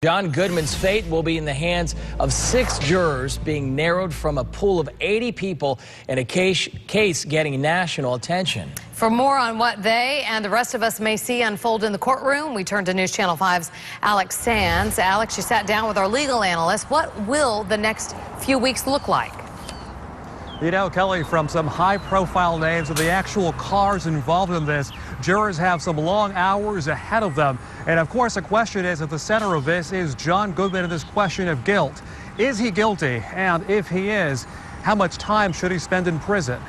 John Goodman's fate will be in the hands of 6 jurors being narrowed from a pool of 80 people in a case getting national attention. For more on what they and the rest of us may see unfold in the courtroom, we turn to News Channel 5's Alex Sands. Alex, you sat down with our legal analyst. What will the next few weeks look like? You know, Kelly, from some high-profile names of the actual cars involved in this, jurors have some long hours ahead of them. And, of course, the question is, at the center of this is John Goodman and this question of guilt. Is he guilty? And if he is, how much time should he spend in prison?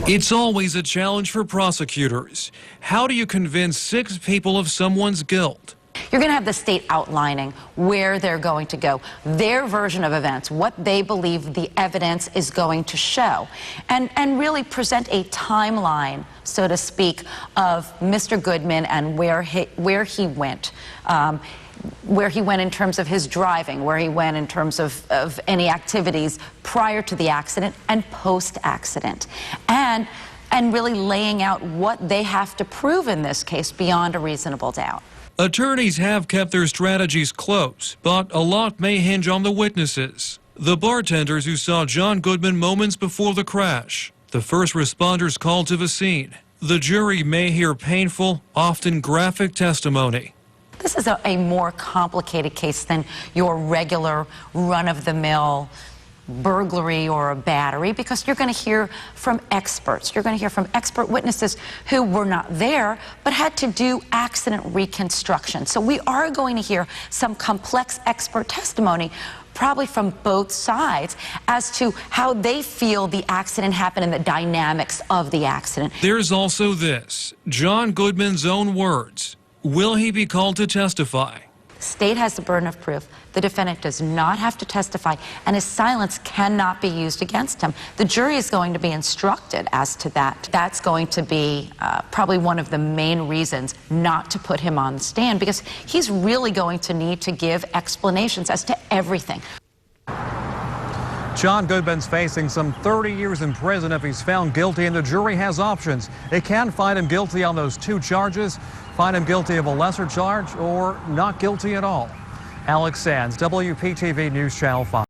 It's always a challenge for prosecutors. How do you convince 6 people of someone's guilt? You're going to have the state outlining where they're going to go, their version of events, what they believe the evidence is going to show, and really present a timeline, so to speak, of Mr. Goodman and where he went. Where he went in terms of his driving, where he went in terms of any activities prior to the accident and post-accident, and really laying out what they have to prove in this case beyond a reasonable doubt. Attorneys have kept their strategies close, but a lot may hinge on the witnesses. The bartenders who saw John Goodman moments before the crash, the first responders called to the scene. The jury may hear painful, often graphic testimony. This is a more complicated case than your regular run-of-the-mill burglary or a battery, because you're going to hear from experts. You're going to hear from expert witnesses who were not there but had to do accident reconstruction. So we are going to hear some complex expert testimony, probably from both sides, as to how they feel the accident happened and the dynamics of the accident. There's also this, John Goodman's own words. Will he be called to testify? The state has the burden of proof. The defendant does not have to testify, and his silence cannot be used against him. The jury is going to be instructed as to that. That's going to be probably one of the main reasons not to put him on the stand, because he's really going to need to give explanations as to everything. John Goodman's facing some 30 years in prison if he's found guilty, and the jury has options. They can find him guilty on those 2 charges, find him guilty of a lesser charge, or not guilty at all. Alex Sands, WPTV News Channel 5.